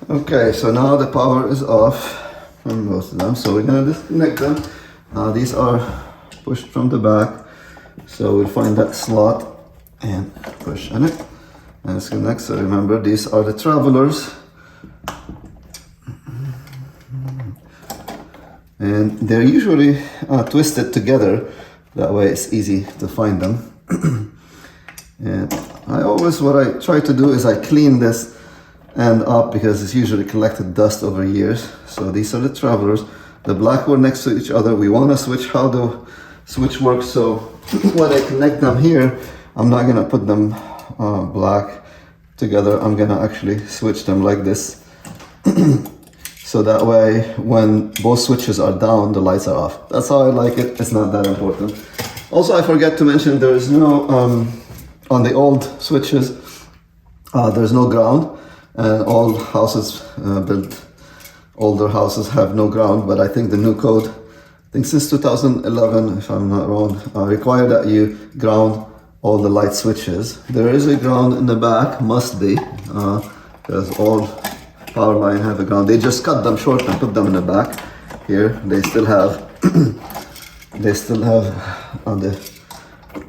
Okay, so now the power is off from most of them, so we're gonna disconnect them. These are pushed from the back, so we'll find that slot and push on it and disconnect. So remember, these are the travelers, and they're usually twisted together. That way it's easy to find them. And what I try to do is I clean this end up because it's usually collected dust over years. So these are the travelers. The black one next to each other. We want to switch how the switch works. So when I connect them here, I'm not gonna put them black together. I'm gonna actually switch them like this. So that way, when both switches are down, the lights are off. That's how I like it. It's not that important. Also, I forgot to mention there is no, on the old switches, there's no ground. And all houses built, older houses have no ground. But I think the new code, I think since 2011, if I'm not wrong, require that you ground all the light switches. There is a ground in the back, must be, because all power line have a ground. They just cut them short and put them in the back. Here they still have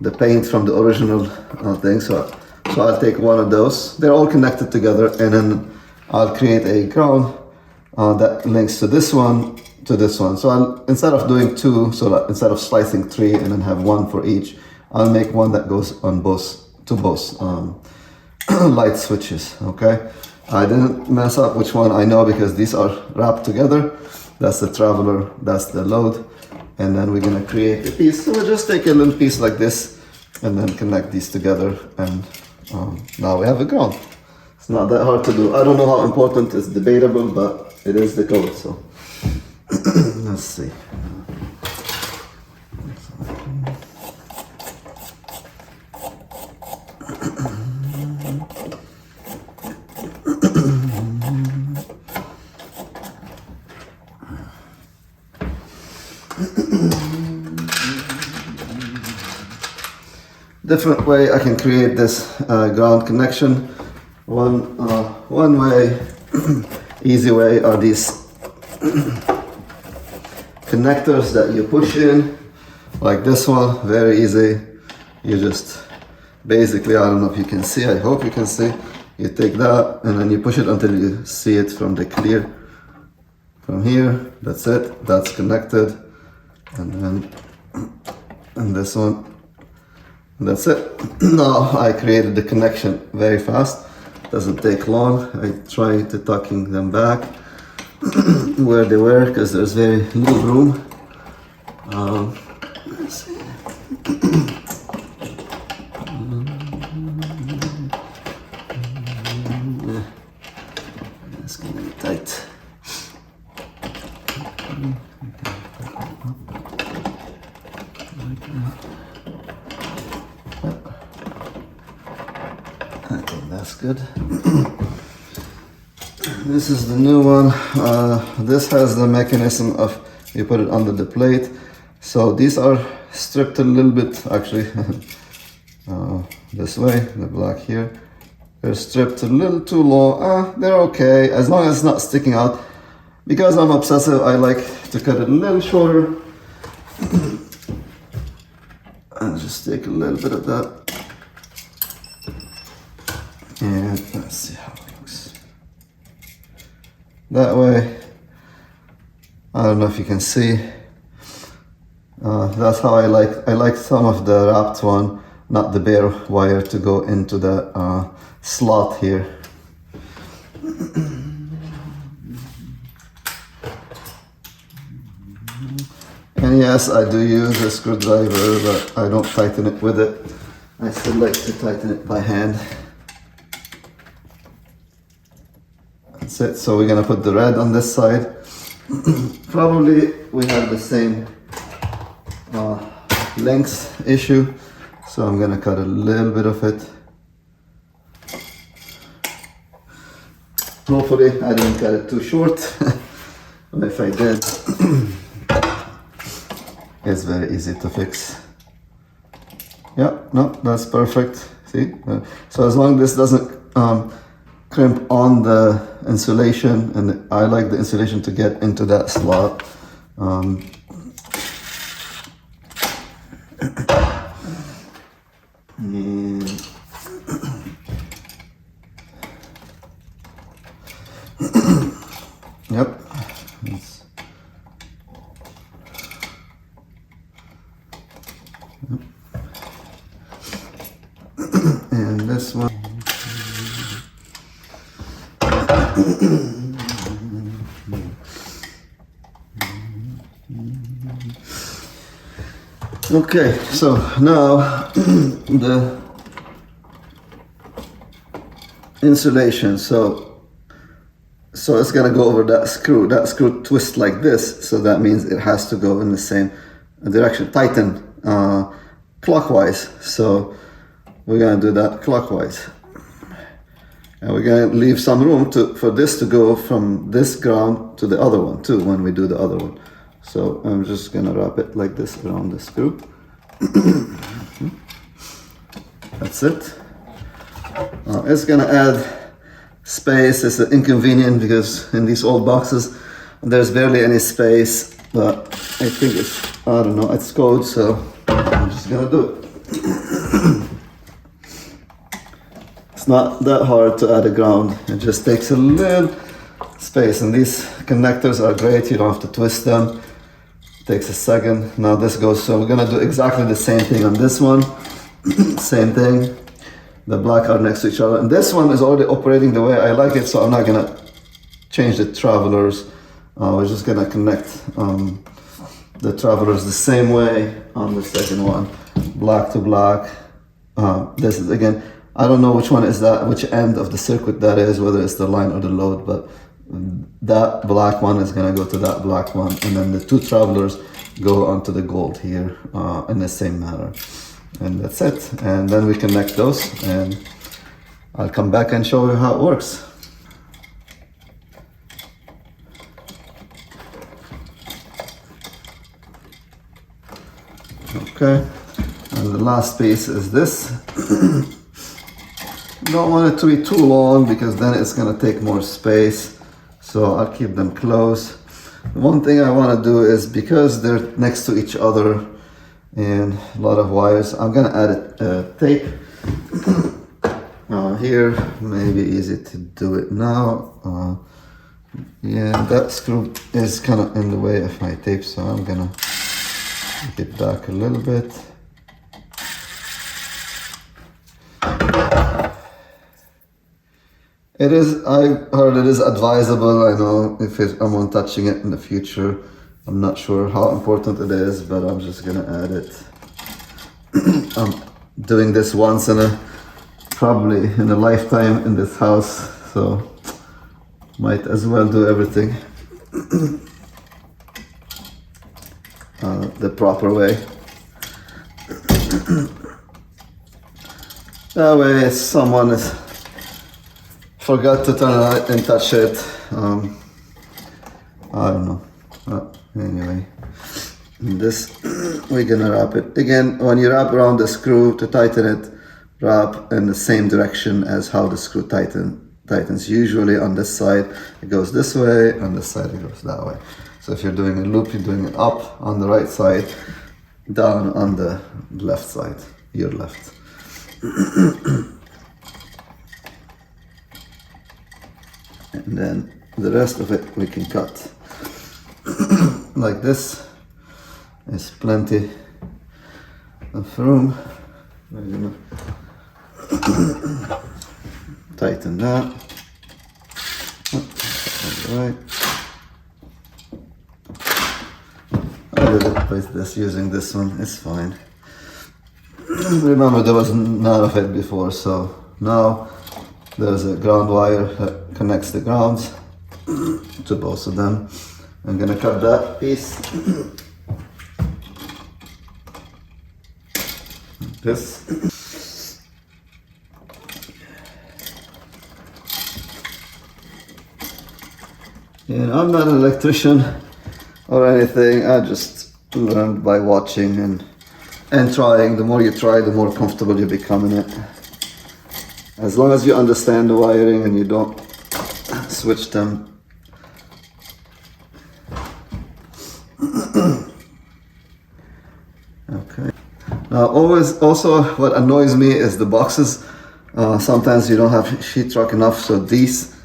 the paint from the original thing. So I'll take one of those. They're all connected together, and then I'll create a ground that links to this one to this one. So instead of doing two, instead of slicing three and then have one for each, I'll make one that goes on both light switches. Okay. I didn't mess up which one, I know, because these are wrapped together. That's the traveler, that's the load. And then we're gonna create a piece. So we'll just take a little piece like this and then connect these together. And now we have a ground. It's not that hard to do. I don't know how important, it's debatable, but it is the code, so. Let's see. Different way I can create this ground connection. One way, easy way, are these connectors that you push in, like this one. Very easy. You just basically, I don't know if you can see, I hope you can see. You take that and then you push it until you see it from the clear. From here, that's it, that's connected. And this one, that's it. Now I created the connection very fast. Doesn't take long. I try to tucking them back where they were because there's very little room. Let's see. It's getting tight. Okay, that's good. This is the new one. This has the mechanism of you put it under the plate. So these are stripped a little bit, actually. This way, the black here. They're stripped a little too low. They're okay, as long as it's not sticking out. Because I'm obsessive, I like to cut it a little shorter. And just take a little bit of that. And let's see how it looks. That way, I don't know if you can see. That's how I like some of the wrapped one, not the bare wire, to go into the slot here. And yes, I do use a screwdriver, but I don't tighten it with it. I still like to tighten it by hand. That's it. So we're gonna put the red on this side. Probably we have the same length issue, so I'm gonna cut a little bit of it. Hopefully I didn't cut it too short. But if I did, it's very easy to fix. Yeah, no, that's perfect. See? So as long as this doesn't crimp on the insulation, and I like the insulation to get into that slot. And yep. And this one. Okay, so now the insulation. So it's gonna go over that screw. That screw twists like this, so that means it has to go in the same direction, tighten clockwise. So we're gonna do that clockwise. And we're gonna leave some room for this to go from this ground to the other one too when we do the other one. So I'm just gonna wrap it like this around the screw. That's it. It's gonna add space. It's inconvenient because in these old boxes there's barely any space, but I think I don't know, it's code, so I'm just gonna do it. It's not that hard to add a ground. It just takes a little space, and these connectors are great. You don't have to twist them. It takes a second. Now this goes, so we're gonna do exactly the same thing on this one. Same thing. The black are next to each other, and this one is already operating the way I like it, so I'm not gonna change the travelers. We're just gonna connect the travelers the same way on the second one, black to black. This is, again, I don't know which one is that, which end of the circuit that is, whether it's the line or the load, but that black one is gonna go to that black one, and then the two travelers go onto the gold here in the same manner. And that's it. And then we connect those, and I'll come back and show you how it works. Okay, and the last piece is this. Don't want it to be too long because then it's gonna take more space, so I'll keep them close. One thing I want to do is, because they're next to each other and a lot of wires, I'm gonna add a tape here. Maybe easy to do it now. Yeah, that screw is kind of in the way of my tape, so I'm gonna take it back a little bit. It is, I heard it is advisable. I know if I'm on touching it in the future, I'm not sure how important it is, but I'm just gonna add it. I'm doing this once probably in a lifetime in this house, so might as well do everything the proper way. That way, if someone forgot to turn it and touch it, I don't know. Anyway, this, we're gonna wrap it. Again, when you wrap around the screw to tighten it, wrap in the same direction as how the screw tightens. Usually on this side it goes this way, on this side it goes that way. So if you're doing a loop, you're doing it up on the right side, down on the left side, your left. And then the rest of it we can cut. Like this. There's plenty of room. We're gonna tighten that. Alright. I did it with this, using this one, it's fine. Remember, there was none of it before, so now there's a ground wire that connects the grounds to both of them. I'm gonna cut that piece. This. And I'm not an electrician or anything. I just learned by watching and trying. The more you try, the more comfortable you become in it. as long as you understand the wiring and you don't switch them. Okay. Now, also what annoys me is the boxes. Sometimes you don't have sheetrock enough, so these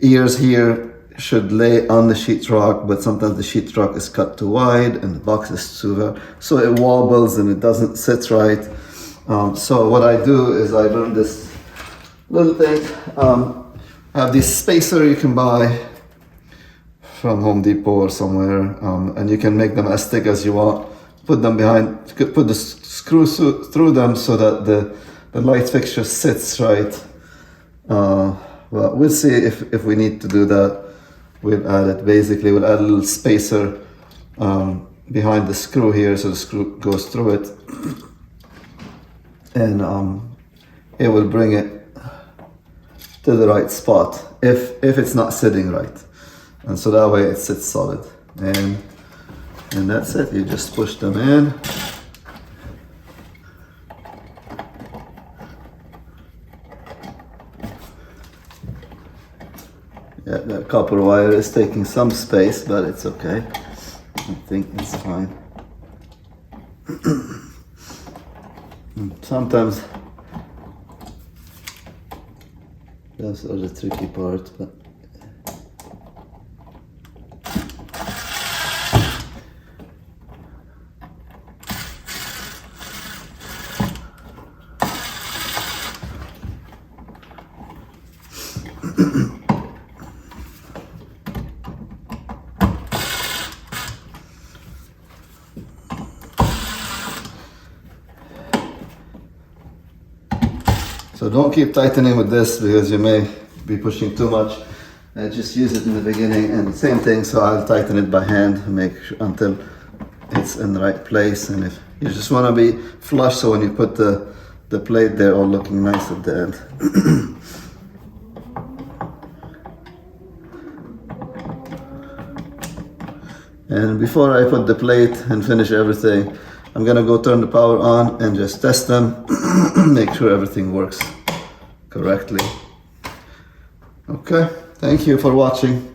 ears here should lay on the sheetrock, but sometimes the sheetrock is cut too wide and the box is too, so it wobbles and it doesn't sit right. So what I do is I run this little thing. I have this spacer you can buy from Home Depot or somewhere, and you can make them as thick as you want. Put them behind, put the screws through them so that the light fixture sits right. Well, we'll see if we need to do that. We'll add it. Basically, we'll add a little spacer behind the screw here, so the screw goes through it, and it will bring it to the right spot if it's not sitting right, and so that way it sits solid. And that's it. You just push them in. Yeah, the copper wire is taking some space, but it's okay. I think it's fine. Sometimes those are the tricky parts, but so don't keep tightening with this because you may be pushing too much. Just use it in the beginning, and same thing, so I'll tighten it by hand, make sure until it's in the right place. And if you just want to be flush, so when you put the plate there, all looking nice at the end. And before I put the plate and finish everything, I'm gonna go turn the power on and just test them, make sure everything works correctly. Okay, thank you for watching.